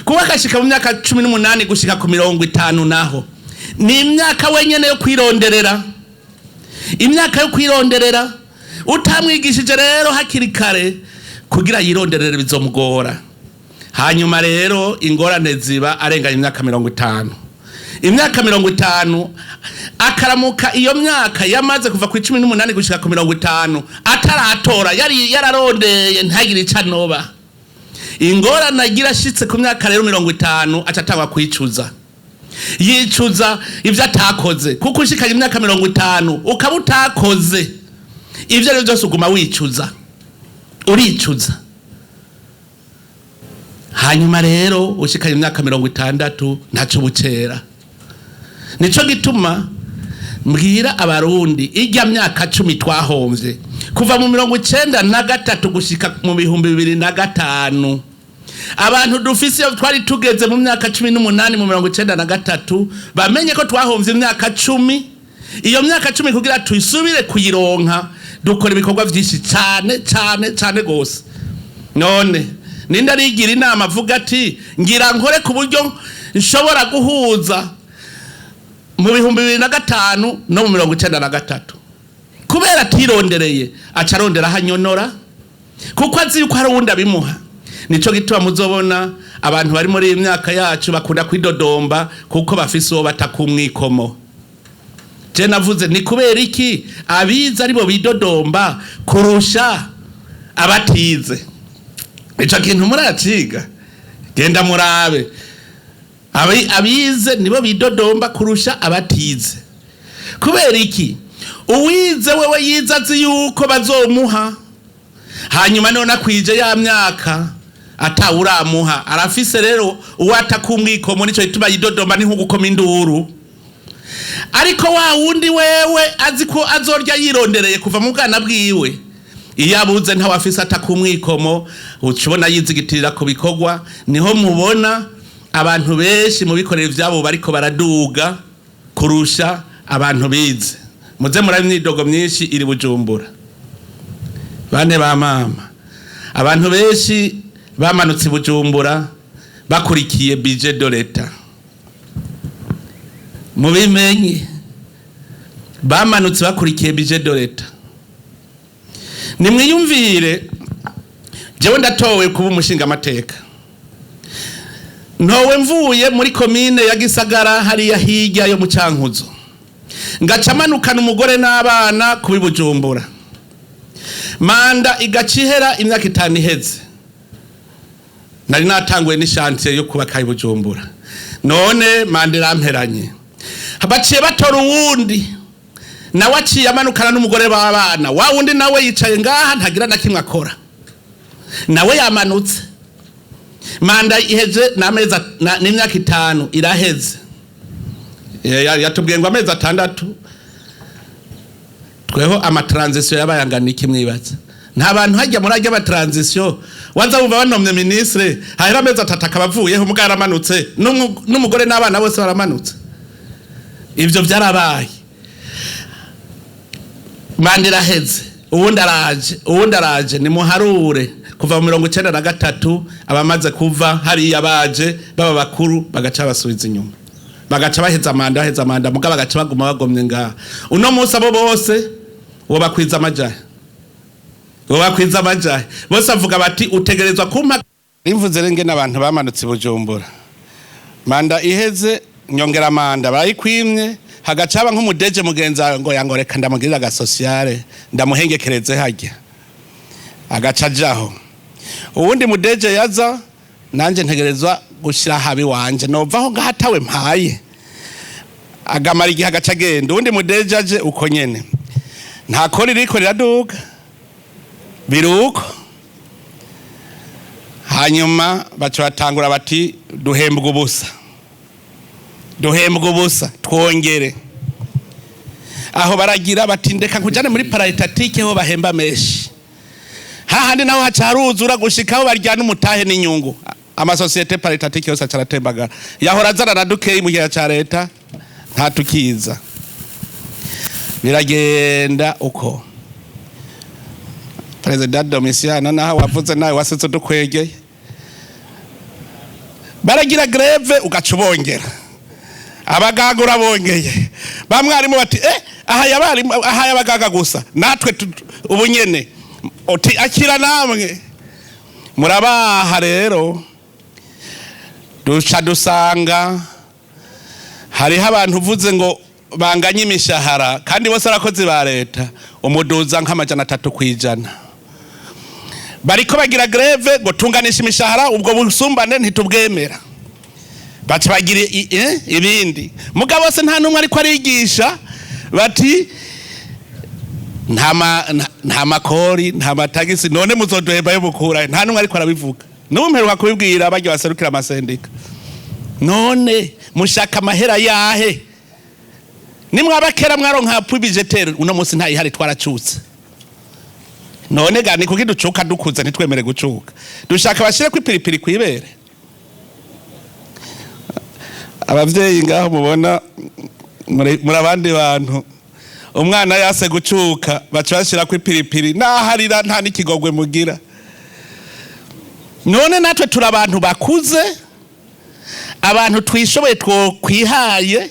kuba kashika mu myaka 18 gushika ku 50 naho ni imyaka wenyene yo kwironderera. Imyaka yo kwironderera utamwigishije rero hakiri kare kugira yironderere bizomugora. Hanyuma rero ingorane ziba arenganya imyaka 50. Imyaka 50 akaramuka iyo myaka yamaze kuva ku 18 gushika ku 50 ataratora, yari yararondeye ntagire icanoba. Ingorane agira ashitse ku myaka rero 50 acatangwa kwicuza. Yicuza ivyo atakoze, kuko ushikanye imyaka 50 ukaba utakoze ivyo rero byose uguma wicuza, uricuza. Hanyuma rero ushikanye imyaka 60 ntaco bucera. Nico gituma mbwira Abarundi ijya myaka 10 twahomvye kuva mu 1993 gushika mu 2005. Abantu dufise twari tugeze mu myaka 18 mu 1993 bamenye ko twahomvye imyaka 10. Iyo myaka 10 kugira tuyisubire kuyironka dukora ibikorwa byinshi cyane gose. None ninda rigira inama avuga ati ngira nkore ku buryo nshobora guhuza mu 2005 no mu 1993, kubera tirondereye acarondera hanyonora, kuko azi yuko hari uwundi abimuha. Nico gituma muzobona abantu bari muri imyaka yacu bakunda kwidodomba kuko bafise uwo batakumwikomo. Je navuze ni kubera iki abiza aribo bidodomba kurusha abatize. Ico kintu muraciga, genda murabe. Abize nibo bidodomba kurusha abatize. Kubera iki? uwize wewe yizazi yuko bazomuha, hanyuma none akwije ya myaka atawuramuha, arafise rero uwata kumwikomo, nico ituma yidodomba ni nk'ugukoma induru. Ariko wa wundi wewe azi ko azorya yirondereye kuva mu bwana bwiwe, iyo abuze nta wafise atakumwikomo, ucibona yizigitirira ku bikorwa. Niho mubona abantu benshi mu bikorera vyabo bariko baraduga kurusha abantu bize. Muze murabe imyidogo myinshi iri Bujumbura. Bane ba mama, abantu benshi bamanutse Bujumbura bakurikiye budget de l'Etat. Mubimenye bamanutse bakurikiye budget de l'Etat. Nimwiyumvire, jewe ndatowe kuba umushinga amateka. Ntowe mvuye muri komine ya Gisagara hariya hirya yo mu Cankuzo, ngacamanukana umugore n'abana kubi Bujumbura. Manda igacihera imyaka 5 iheze, nari natanguye n'ishantiye yo kubaka i Bujumbura. None manda iramperanye, baciye batora uwundi nawe aciye amanukana n'umugore w'abana. Wa wundi nawe yicaye ngaha ntagira na kimwe akora, nawe yamanutse. Manda iheze n'amezi n'imyaka 5 iraheze. Yatubwiye ngo amezi 6. Tweho ama transition yabayangana iki mwibaza? Nta bantu hajya muri ajya ama transition waza bumva banomye ministre hahera amezi 3 akabavuyeho mugara amanutse n'umugore n'abana bose baramanutse. Ivyo byarabaye. Manda iraheze, uwundi araje ni muharure kuva mu 1993 abamaze kuva hari yabaje baba bakuru bagaca basubiza inyuma, bagaca baheza manda mugaba bagaca baguma bagomye ngaha. Uno munsi abo bose wo bakwiza amajahe bose avuga bati utegerezwa kumpa. Imvuze renge n'abantu bamanutse Bujumbura, manda iheze nyongera manda bayikwimye, hagacaba nk'umudeje mugenza ngo yangoreka ndamugirira ga sociale ndamuhengekereze hajya agaca jaho. Uwundi mudeje yaza nanje ntegerezwa gushira habi wanje novaho ngahatawe mpaye agamara igihe agaca genda. Uwundi mudeje aje uko nyene nta kori riko riraduga biruko. Hanyuma bacu batangura bati duhembwa ubusa twongere. Aho baragira bati ndeka nkujane muri paritatique ho bahemba meshi, hahandi naho hacaruzura gushikaho baryana umutahe n'inyungu. Ama societe paritatique yose acaratembaga yahora zarana dukeye mu gihe ca leta nta tukiza. Biragenda uko President Domitiano naho wavuze nawe wasetse dukwegeye, baragira greve ugacubongera, abagaga urabongeye. Bamwarimu bati aha yabagaga gusa natwe ubu nyene oti akira namwe murabaha. Rero duca dusanga hariho abantu uvuze ngo banganye imishahara kandi bose arakozi ba leta, umuduza nk'amajana 3 kwijana. Bariko bagira greve ngo tunganisha imishahara, ubwo busumbane ntitubwemera. Bati bagire ibindi mugabo bose nta numwe ariko arigisha bati nta makori nta matagisi, none muzoduhemba yo bukura. Nta numwe ariko arabivuga. Numperuka kubibwira abajya baserukira amasendika, none mushaka amahera yahe? Nimwabakera mwaronka budgetaire uno munsi nta ihari twaracutse. None gani kuki ducuka dukuza ntitwemere gucuka? Dushaka bashire kwipiripiri kwibere. Abavyeyi ngaho mubona muri abandi bantu umwana yase gucuka baca bashira kwipiripiri naharira nta nikigogwe mugira. None natwe turi abantu bakuze, abantu twishoboye two kwihaye,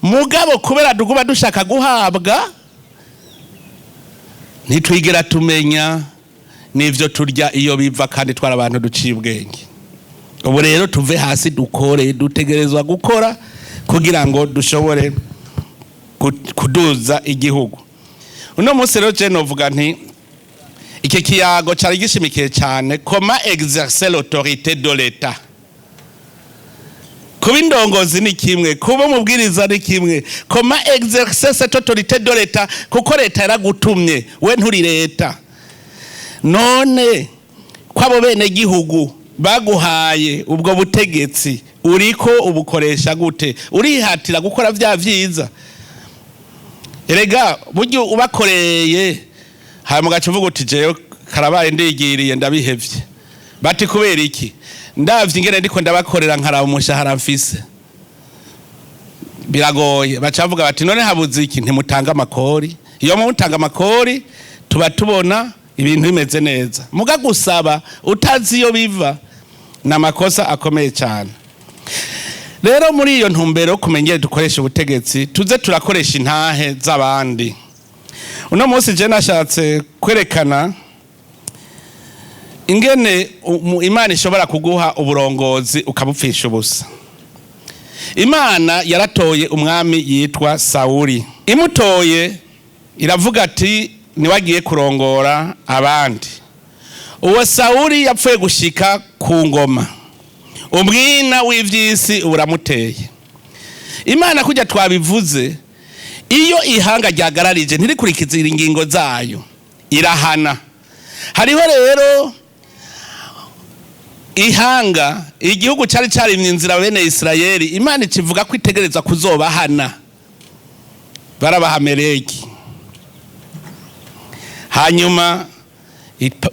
mugabo kubera duguba dushaka guhabwa ntitwigera tumenya n'ivyo turya iyo biva, kandi twara abantu duciye ubwenge. Ubu rero tuve hasi dukore, dutegerezwa gukora kugira ngo dushobore kuduza igihugu. Uno munsi rero je novuga nti iki kiyago cari gishimikiye cyane comment exercer l'autorité de l'État, kuba indongozi ni kimwe, kuba umubwiriza ni kimwe, koma exercer cette autorité de l'État, kuko leta yaragutumye, we nturi leta. None kwabo bene gihugu baguhaye ubwo butegetsi, uriko ubukoresha gute? Urihatira gukora vya vyiza? Erega buryo ubakoreye hanyuma ugaca uvuga uti jewe Karabaye ndigiriye ndabihevye. Bati kubera iki? Ndavye ingene ndiko ndabakorera nkaraba umushahara mfise. Biragoye. Baca bavuga bati none habuze iki? Ntimutanga amakori. Iyo mutanga amakori tuba tubona ibintu bimeze neza. Muga gusaba utazi iyo biva na makosa akomeye cyane. Rero muri iyo ntumbero kumenya dukoresha ubutegetsi, tuze turakoresha intahe z'abandi. Uno munsi je nashatse kwerekana ingene Imana ishobora kuguha uburongozi ukabupfisha ubusa. Imana yaratoye umwami yitwa Sawuli. Imutoye iravuga ati niwagiye kurongora abandi. Uwo Sawuli yapfuye gushika ku ngoma. Umwina w'ivyisi uramuteye. Imana kujya twabivuze, iyo ihanga ryagararije ntirikurikiza ingingo zayo, irahana. Hariho rero ihanga, igihugu cyari cyarimye inzira bene Isirayeli, Imana ikivuga ko itegereza kuzobahana. Barabahameleki. Hanyuma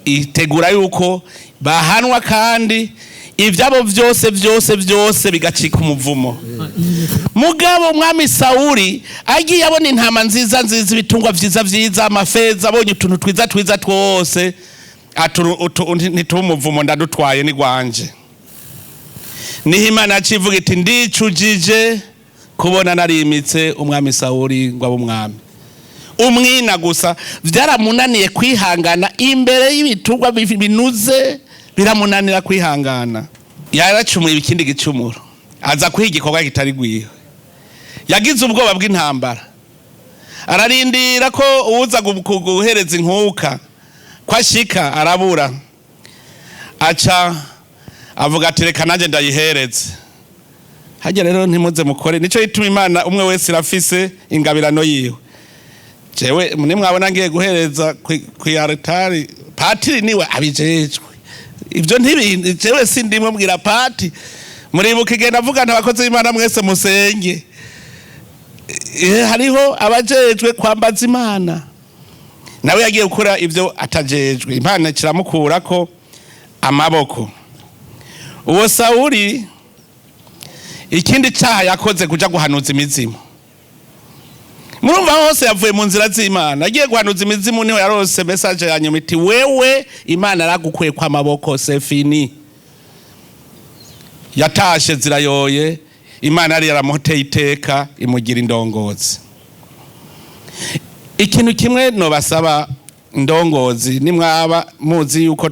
itegura yuko bahanwa kandi ivyabo vyose bigacika umuvumo. Mugabo umwami Sawuli agiye abona intama nziza ibitungwa vyiza amafeza, abonye utuntu twiza twose, ntituba umuvumo ndadutwaye ni gwanje. Niho Imana yacivuga iti ndicujije kubona narimitse umwami Sawuli ngo abe umwami. Umwina gusa vyaramunaniye kwihangana imbere y'ibitungwa binuze, biramunanira kwihangana. Yaracumuye ikindi gicumuro, aza kwiga igikorwa kitari gwiwe. Yagize ubwoba bw'intambara, ararindira ko uza guhereza inkuka kwashika, arabura. Aca avuga ati reka nanje ndayihereze. Hajya rero ntimuze mukore, nico ituma Imana umwe wese irafise ingabirano yiwe. Jewe mwabona ngiye guhereza ku altari, patiri niwe abijejwe. Ibyo ntibindi jewe sindimwe mbwira pati. Muribuka igenda avuga ntabakoze y'Imana mwese musenge. Hariho abajejwe kwambaza Imana. Nawe yagiye gukora ibyo atajejwe, Imana kiramukurako amaboko. Uwo Sawuli ikindi cyaha yakoze kuja guhanuza imizimu. Murumva hose yavuye mu nzira z'Imana, agiye guhanuza imizimu niho yarose message yanyuma iti wewe Imana aragukuye kwa maboko sefini. Yatashe zirayoye, Imana yari yaramuteye iteka imugira indongozi. Ikintu kimwe no basaba indongozi, nimwaba muzi yuko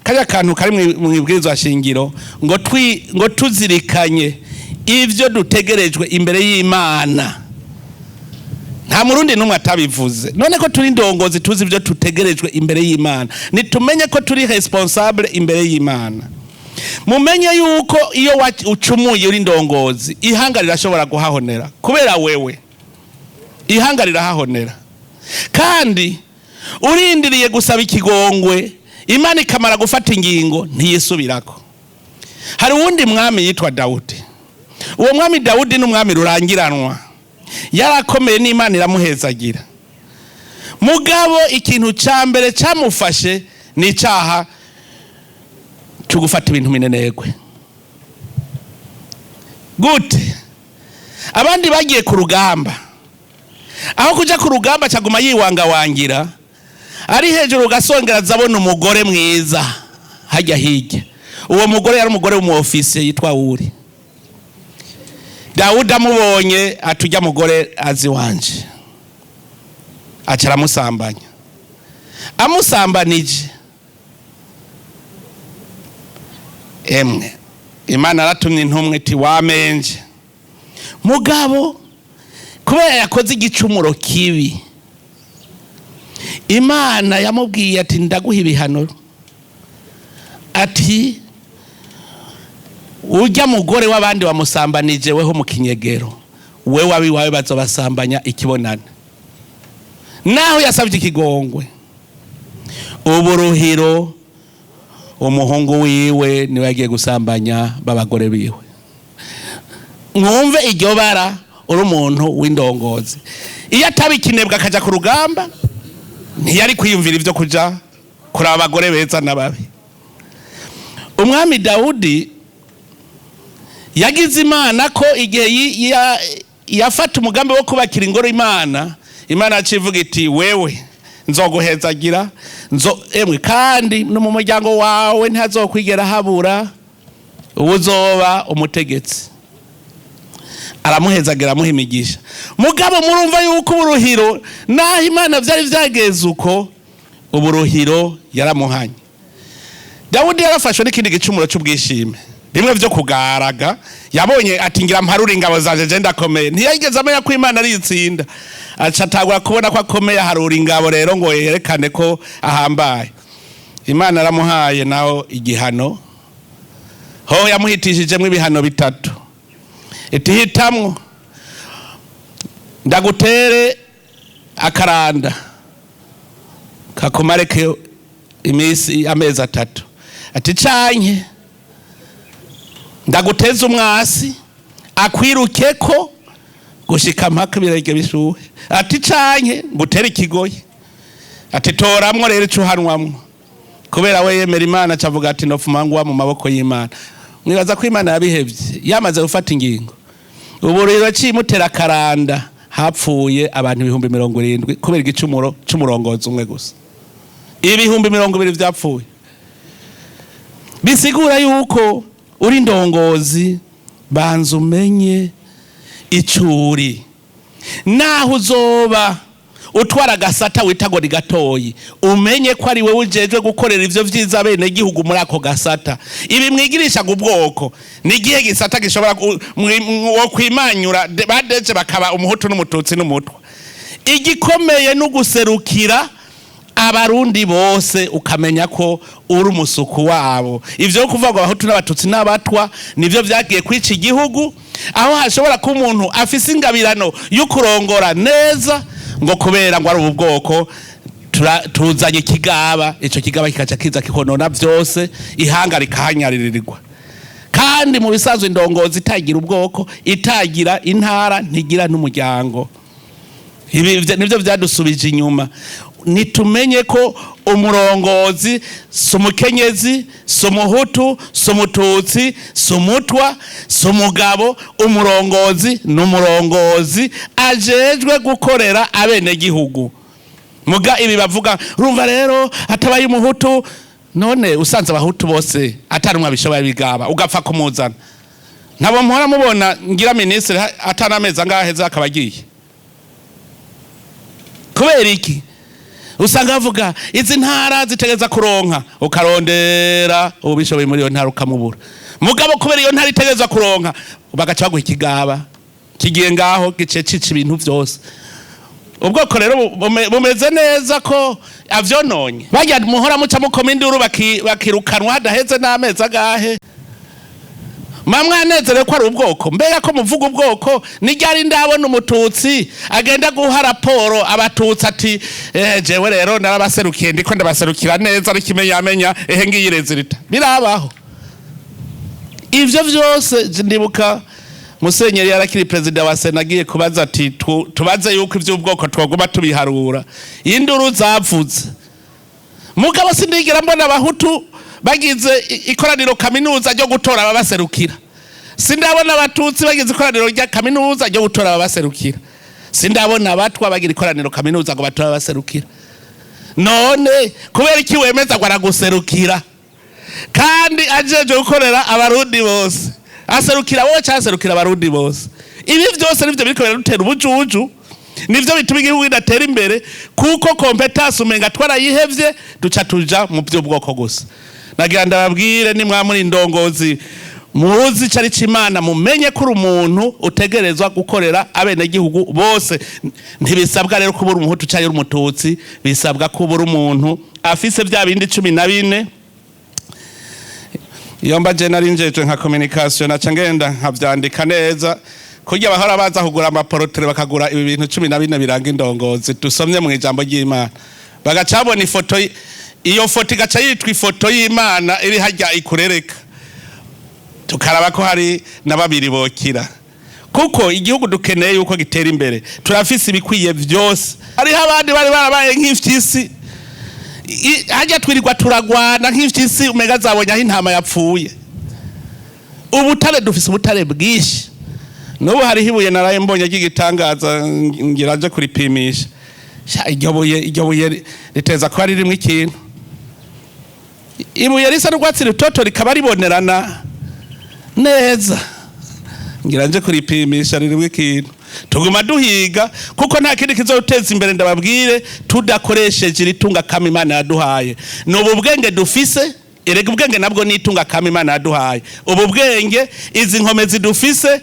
kaya kantu kari mu ibwirizwa shingiro ngo tuzirikanye ivyo dutegerejwe imbere y'Imana. Nta murundi numwe atabivuze. None ko turi indongozi tuzi ivyo tutegerejwe imbere y'Imana, nitumenye ko turi responsable imbere y'Imana. Mumenye yuko iyo ucumuye uri indongozi, ihanga rirashobora guhahonera kubera wewe. Ihanga rirahahonera. Kandi urindiriye gusaba ikigongwe, Imana ikamara gufata ingingo ntiyisubirako. Hari uwundi mwami yitwa Dawudi. Uwo mwami Dawudi n'umwami rurangiranwa, yarakomeye n'Imana iramuhezagira. Mugabo ikintu cyambere cyamufashe ni icyaha cyo gufata ibintu minenegwe. Gute abandi bagiye ku rugamba, aho kuja ku rugamba cyaguma yiwangawangira, ari hejuru ugasongera zabona umugore mwiza hajya hirya. Uwo mugore yari umugore w'umuofisiye yitwa Uri. Dawudi amubonye atujya mugore azi wanje, acara musambanya. Amusambanije, Imana aratumye intumwe iti wamenje. Mugabo kubera yakoze igicumuro kibi, Imana yamubwiye ati ndaguha ibihano, ati urya mugore w'abandi wamusambanije weho mu kinyegero, wewe abiwawe bazobasambanya ikibonana, naho yasabye ikigongwe. Uburuhiro umuhungu wiwe niwe yagiye gusambanya babagore biwe. Mwumve iryo bara uri umuntu w'indongozi. Iyo ataba ikinebwa akaja ku rugamba ntiyari kwiyumvira ivyo kuja kuri abagore beza n'ababi. Umwami Dawudi yagize Imana ko igihe yafata umugambi wo kubakira ingoro Imana yacivuga iti wewe nzoguhezagira emwe kandi no mu muryango wawe ntazokwigera habura uzoba umutegetsi. Aramuhezagira amuha imigisha. Mugabo murumva yuko uburuhiro naho Imana vyari vyageze uko uburuhiro yaramuhanye. Dawudi yarafashwe n'ikindi gicumuro c'ubwishime rimwe vyo kugaraga, yabonye ati ngira mparura ingabo zanje je ndakomeye, ntiyigeze amenya ko Imana ari itsinda. Acatagura kubona ko akomeye harura ingabo rero ngo yerekane ko ahambaye. Imana aramuhaye naho igihano, ho yamuhitishijemwe ibihano bitatu. Iti hitamwo, ndagutere akaranda kakumareke amezi 3. Ati canke ndaguteza umwasi akwirukeko gushika mpaka birege bishuhe. Ati canke ngutere ikigoyi. Ati toramwo rero icuhanwamwo, kubera we yemera Imana cavuga ati nofumangwa mu maboko y'Imana. Mwibaza ko Imana yabihevye yamaze gufata ingingo. Ubu rero cimutera karanda hapfuye abantu 70,000 kubera igicumuro c'umurongozi umwe gusa. 20,000 vyapfuye. Bisigura yuko uri ndongozi banza umenye icuri, naho uzoba utwara gasata witago ni gatoyi, umenye ko ari wewe ujejwe gukorera ivyo vyiza bene gihugu muri ako gasata. Ibi mwigirisha ubwoko ni gihe gisata gishobora wo kwimanyura badeje bakaba umuhutu n'umututsi n'umutwa. Igikomeye no guserukira Abarundi bose ukamenya ko uri umusuku wabo. Ivyo kuvuga abahutu n'abatutsi n'abatwa nivyo vyagiye kwica igihugu, aho hashobora ko umuntu afise ingabirano y'ukurongora neza ngo kubera ngo ari ubwoko tuzanye kigaba, ico kigaba kikaca kiza kikonona vyose, ihanga rikahanyaririrwa. Kandi mu bisanzwe indongozi itagira ubwoko, itagira intara, ntigira n'umuryango. Ibi nivyo vyadusubije inyuma. Nitumenye ko umurongozi sumukenyezi, sumuhutu, sumututsi, sumutwa, sumugabo. Umurongozi n'umurongozi ajejwe gukorera abene gihugu. Muga ibi bavuga urumva rero atabaye umuhutu, none usanze abahutu bose atarumwa bishoboye bigaba ugapfa kumuzana. Nabo muhora mubona ngira ministre atanameza ngaheza akabagiye. Kubera iki? Usanga avuga izi ntara zitegeza kuronka, ukarondera ubishoboye muri iyo ntara ukamubura. Mugabo kubera iyo ntara itegeza kuronka bagaca baguha ikigaba kigiye ngaho gicecica ibintu vyose. Ubwoko rero bumeze neza ko avyononye. Bajya muhora muca mukoma induru bakirukanwa hadaheze n'amezi agahe. Mamwanezere ko ari ubwoko, mbega ko muvuga ubwoko nijyari ndabona umututsi agenda guha raporo abatutsi ati jewe rero narabaserukiye ndiko ndabaserukira neza ari kimenyamenya ngiyireze rita. Birabaho ivyo vyose. Ndibuka Musenyeri yarakiri president wa Sena agiye kubaza ati tubaze yuko ivy'ubwoko twaguma tubiharura, induru zavuze. Mugabo sindigera mbona abahutu bagize ikoraniro kaminuza ryo gutora ababaserukira. Sindabona abatutsi bagize ikoraniro rya kaminuza ryo gutora ababaserukira. Sindabona abatwa bagira ikoraniro kaminuza ngo batora ababaserukira. None kubera iki wemeza ngo araguserukira kandi ajeje gukorera Abarundi bose? Aserukira wowe cyaserukira Abarundi bose. Ibi vyose nivyo biriko birutera ubujuju, nivyo bituma igihugu kidatera imbere, kuko competence umenga twarayihevye duca tuja mu by'ubwoko gusa. Nagira ndababwire ni mwamuri indongozi muzi cari c'Imana, mumenye ko umuntu utegerezwa gukorera abene gihugu bose. Ntibisabwa rero kubura umuhutu cyari umututsi, bisabwa kubura umuntu afise bya bindi 14 iyo mbaje narinjeje nka communication naca ngenda nkavyandika neza kugira bahora baza kugura amaporotere bakagura ibi bintu 14 biranga indongozi dusomye mu ijambo ry'Imana bagacabona ifoto iyo foto igaca yitwa ifoto y'Imana iri hajya ikurereka tukaraba ko hari nababiri bokira kuko igihugu dukeneye uko gitera imbere turafise ibikwiye vyose ari abandi bari barabaye nk'ifyisi hajya twirirwa turagwana nk'ifyisi umega zabonye aho intama yapfuye ubutare dufise ubutare bwishi n'ubu hari hibuye naraye mbonye ry'igitangaza ngiraje kuripimisha iryo buye riteza ko ari rimwe ikintu ibuye risa n'urwatsi rutoto rikaba ribonerana neza ngiraje kuripimisha rimwe ikintu tuguma duhiga kuko nta kindi kizoteza imbere ndababwire tudakoresheje iritunga kama Imana yaduhaye n'ubu bwenge dufise erega ubwenge nabwo nitunga kama Imana yaduhaye ubu bwenge izi nkomezi dufise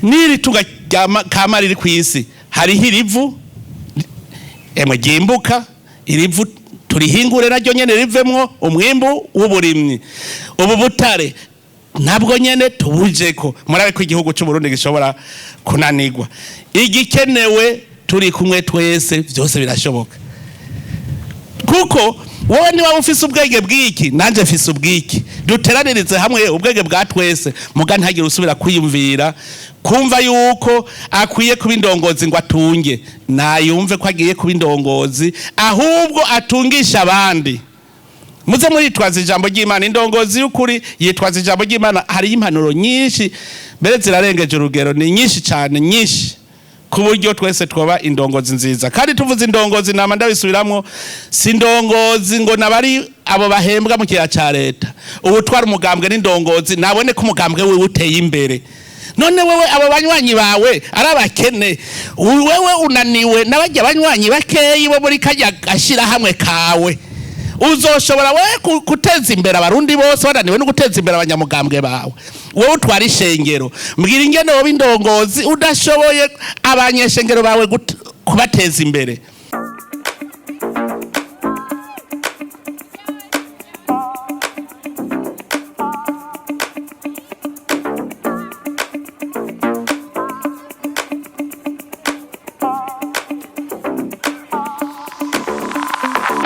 niri tunga kama riri kwisi hariho irivu gimbuka irivu turihingure naryo nyene rivemwo umwimbu w'uburimyi ubu butare nabwo nyene tubujeko murabe ko igihugu cy'u Burundi gishobora kunanirwa igikenewe turi kumwe twese byose birashoboka kuko wowe niba ufise ubwenge bw'iki nanje mfise ubw'iki duteranirize hamwe ubwenge bwa twese muga ntagire usubira kwiyumvira kumva yuko akwiye kuba indongozi ngo atunge nayumve ko agiye kuba indongozi ahubwo atungisha abandi muze muri twaza ijambo ry'Imana indongozi y'ukuri yitwaza ijambo ry'Imana hari impanuro nyinshi mbere zirarengeje urugero ni nyinshi cyane nyinshi ku buryo twese twoba indongozi nziza kandi tuvuze indongozi nama ndabisubiramwo si indongozi ngo nabari abo bahembwa mu kiya ca leta ubu twari umugambwe n'indongozi nabone ko umugambwe wewe uteye imbere none wewe abo banywanyi bawe arabakene wewe unaniwe nabajya banywanyi bakeyi bo muri kajya gashira hamwe kawe uzoshobora we guteza imbere abarundi bose wananiwe no guteza imbere abanyamugambwe bawe wowe utwara ishengero mbwira ingene wowe indongozi udashoboye abanyeshengero bawe kubateza imbere